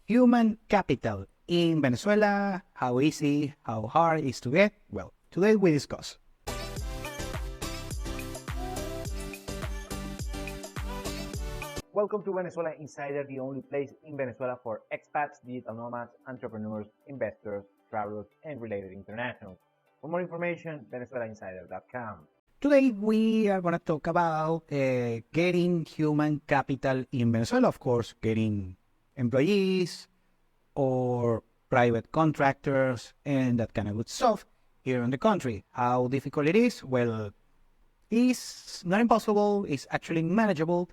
Human capital in Venezuela, how easy, how hard it is to get? Well, today we discuss. Welcome to Venezuela Insider, the only place in Venezuela for expats, digital nomads, entrepreneurs, investors, travelers, and related internationals. For more information, venezuelainsider.com. Today we are going to talk about getting human capital in Venezuela, of course, getting employees or private contractors and that kind of good stuff here in the country. How difficult it is? Well, it's not impossible, it's actually manageable,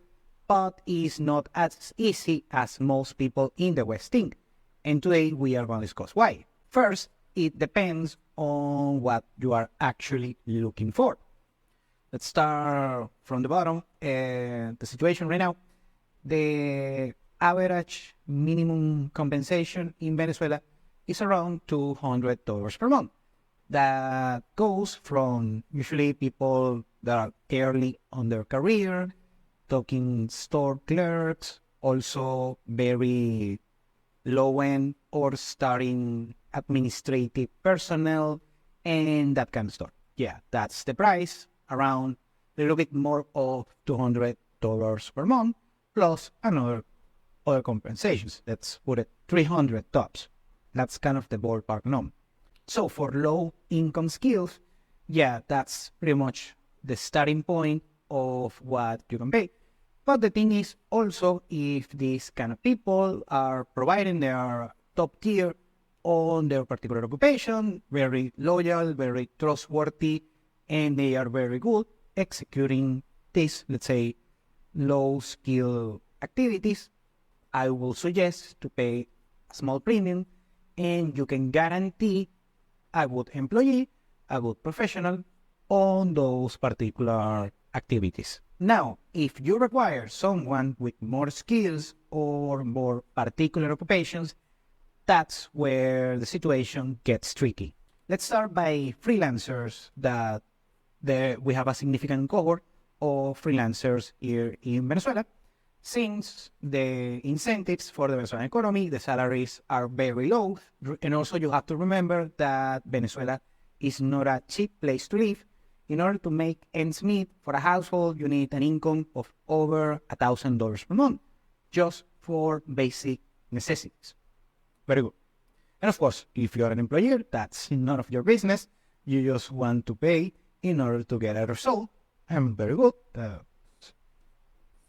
but it's not as easy as most people in the West think. And today we are going to discuss why. First, it depends on what you are actually looking for. Let's start from the bottom. The situation right now, the average minimum compensation in Venezuela is around $200 per month. That goes from usually people that are early on their career, talking store clerks, also very low-end or starting administrative personnel, and that kind of stuff. Yeah, that's the price, around a little bit more of $200 per month, plus other compensations. Let's put it 300 tops. That's kind of the ballpark number. So for low income skills, yeah, that's pretty much the starting point of what you can pay. But the thing is also, if these kind of people are providing their top tier on their particular occupation, very loyal, very trustworthy, and they are very good executing these, let's say, low skill activities, I will suggest to pay a small premium, and you can guarantee a good employee, a good professional on those particular activities. Now, if you require someone with more skills or more particular occupations, that's where the situation gets tricky. Let's start by freelancers. We have a significant cohort of freelancers here in Venezuela. Since the incentives for the Venezuelan economy, the salaries are very low. And also you have to remember that Venezuela is not a cheap place to live. In order to make ends meet for a household, you need an income of over $1,000 per month, just for basic necessities. Very good. And of course, if you're an employer, that's none of your business. You just want to pay in order to get a result. And very good.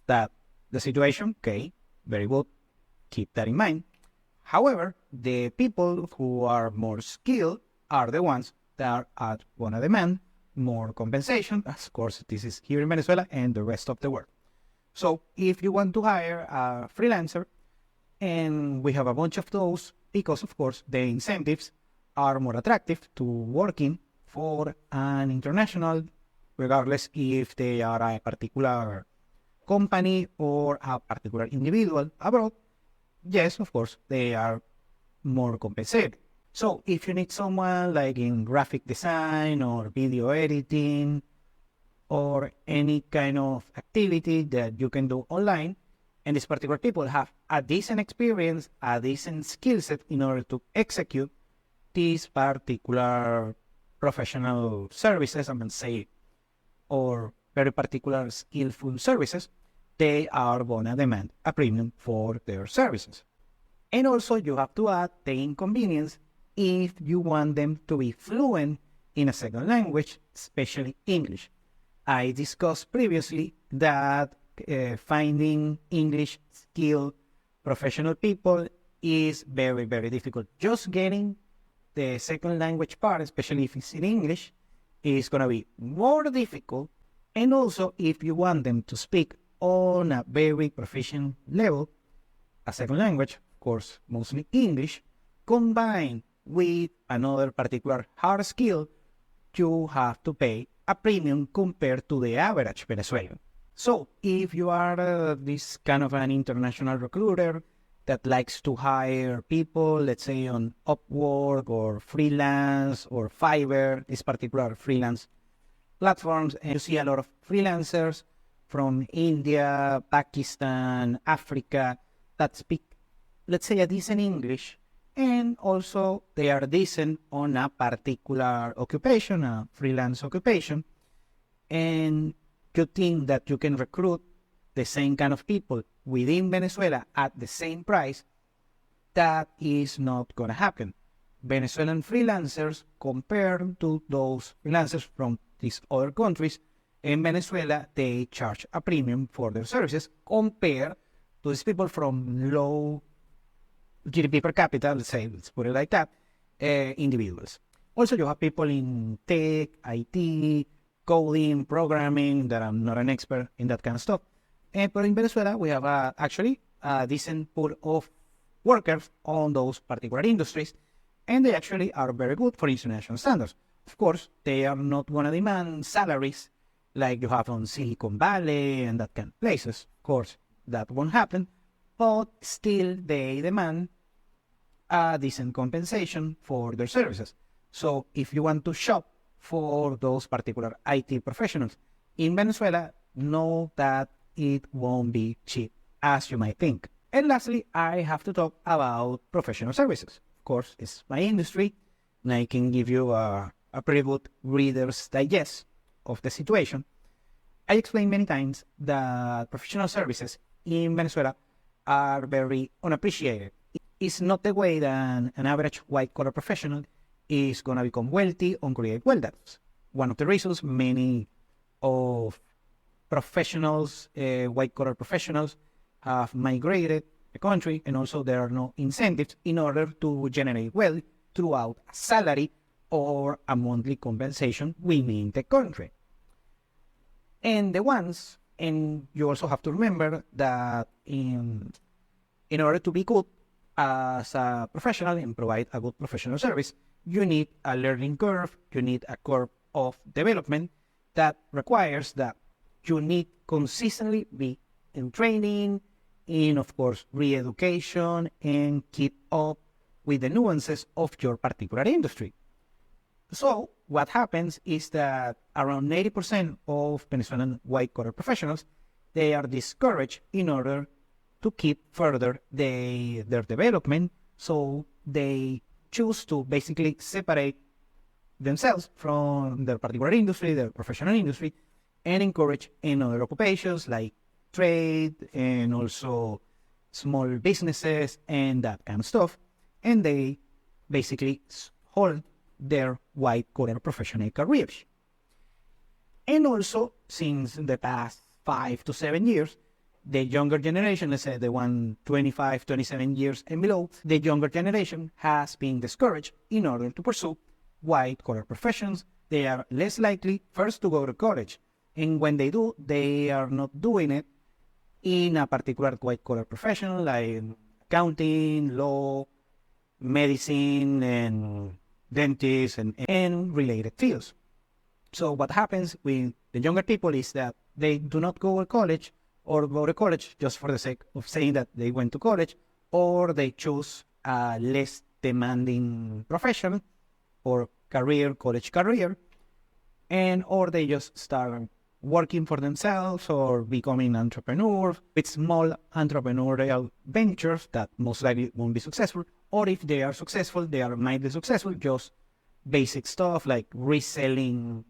That the situation, okay, very good. Keep that in mind. However, the people who are more skilled are the ones that are going to demand more compensation. Of course, this is here in Venezuela and the rest of the world. So if you want to hire a freelancer, and we have a bunch of those, because of course the incentives are more attractive to working for an international, regardless if they are a particular company or a particular individual abroad. Yes, of course, they are more compensated. So if you need someone like in graphic design or video editing or any kind of activity that you can do online, and these particular people have a decent experience, a decent skill set in order to execute these particular professional services, I'm going to say, or very particular skillful services, they are going to demand a premium for their services. And also you have to add the inconvenience if you want them to be fluent in a second language, especially English. I discussed previously that finding English skilled professional people is very, very difficult. Just getting the second language part, especially if it's in English, is going to be more difficult. And also, if you want them to speak on a very proficient level, a second language, of course, mostly English, combined with another particular hard skill, you have to pay a premium compared to the average Venezuelan. So if you are this kind of an international recruiter that likes to hire people, let's say on Upwork or freelance or Fiverr, this particular freelance platforms, and you see a lot of freelancers from India, Pakistan, Africa that speak let's say, a decent English, and also they are decent on a particular occupation, a freelance occupation, and you think that you can recruit the same kind of people within Venezuela at the same price, that is not going to happen. Venezuelan freelancers compared to those freelancers from these other countries, in Venezuela, they charge a premium for their services compared to these people from low GDP per capita, let's put it like that, individuals. Also, you have people in tech, IT, coding, programming, that I'm not an expert in that kind of stuff. But in Venezuela, we have actually a decent pool of workers on those particular industries, and they actually are very good for international standards. Of course, they are not going to demand salaries like you have on Silicon Valley and that kind of places. Of course, that won't happen, but still they demand a decent compensation for their services. So if you want to shop for those particular IT professionals in Venezuela, know that it won't be cheap as you might think. And lastly, I have to talk about professional services. Of course, it's my industry, and I can give you a pretty good Reader's Digest of the situation. I explained many times that professional services in Venezuela are very unappreciated. It's not the way that an average white-collar professional is going to become wealthy or create wealth. That's one of the reasons many of professionals, white-collar professionals, have migrated the country, and also there are no incentives in order to generate wealth throughout a salary or a monthly compensation within the country. And the ones, and you also have to remember that in order to be good as a professional and provide a good professional service, you need a learning curve, you need a curve of development that requires that you need consistently be in training, in, of course, re-education, and keep up with the nuances of your particular industry. So what happens is that around 80% of Venezuelan white-collar professionals, they are discouraged in order to keep further their development. So they choose to basically separate themselves from their particular industry, their professional industry, and encourage in other occupations like trade and also small businesses and that kind of stuff. And they basically hold their white-collar professional careers. And also, since the past 5 to 7 years, the younger generation, let's say the one 25, 27 years and below, the younger generation has been discouraged in order to pursue white-collar professions. They are less likely first to go to college. And when they do, they are not doing it in a particular white-collar profession like accounting, law, medicine, and dentists, and related fields. So what happens with the younger people is that they do not go to college, or go to college just for the sake of saying that they went to college, or they choose a less demanding profession or career, college career, and or they just start working for themselves or becoming entrepreneurs with small entrepreneurial ventures that most likely won't be successful, or if they are successful, they are mildly successful, just basic stuff like reselling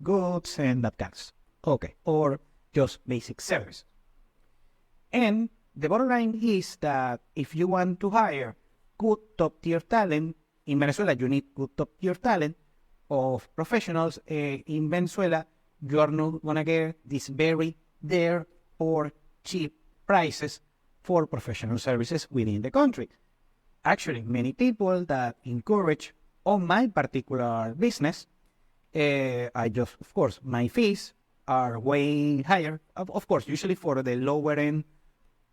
goods and that kind of stuff. Okay, or just basic service. And the bottom line is that if you want to hire good top-tier talent in Venezuela, you need good top-tier talent of professionals. In Venezuela, you are not going to get these very or cheap prices for professional services within the country. Actually, many people that encourage on my particular business, of course, my fees are way higher. Of course, usually for the lower end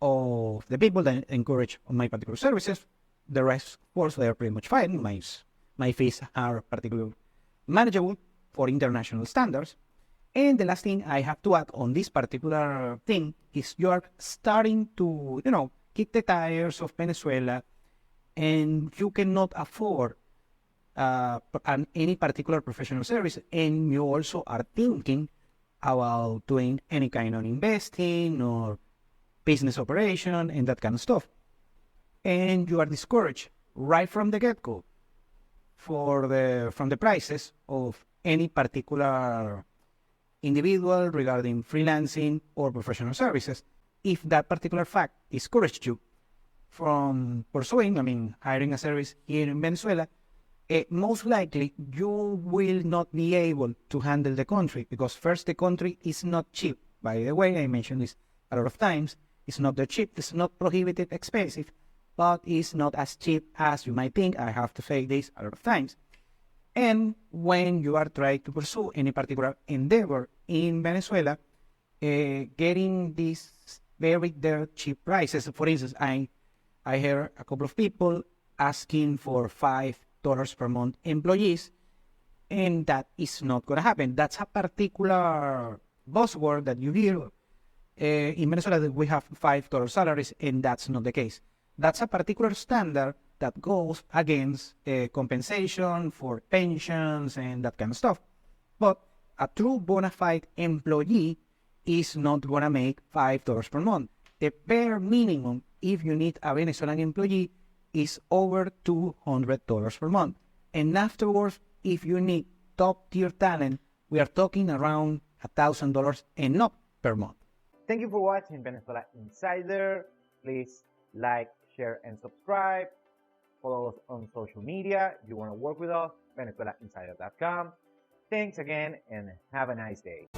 of the people that encourage on my particular services. The rest, of course, they are pretty much fine. My fees are particularly manageable for international standards. And the last thing I have to add on this particular thing is you are starting to, kick the tires of Venezuela, and you cannot afford any particular professional service, and you also are thinking about doing any kind of investing or business operation and that kind of stuff. and you are discouraged right from the get-go from the prices of any particular individual regarding freelancing or professional services. If that particular fact discouraged you from pursuing, hiring a service here in Venezuela, most likely you will not be able to handle the country because first, the country is not cheap. By the way, I mentioned this a lot of times. It's not that cheap. It's not prohibitive expensive, but it's not as cheap as you might think. I have to say this a lot of times. And when you are trying to pursue any particular endeavor in Venezuela, getting these very dirt cheap prices. For instance, I heard a couple of people asking for $5 per month employees, and that is not going to happen. That's a particular buzzword that you hear in Venezuela, that we have $5 salaries, and that's not the case. That's a particular standard that goes against compensation for pensions and that kind of stuff. But a true bona fide employee is not going to make $5 per month. The bare minimum, if you need a Venezuelan employee, is over $200 per month. And afterwards, if you need top tier talent, we are talking around $1,000 and up per month. Thank you for watching Venezuela Insider. Please like, share, and subscribe. Follow us on social media. If you want to work with us, VenezuelaInsider.com. Thanks again and have a nice day.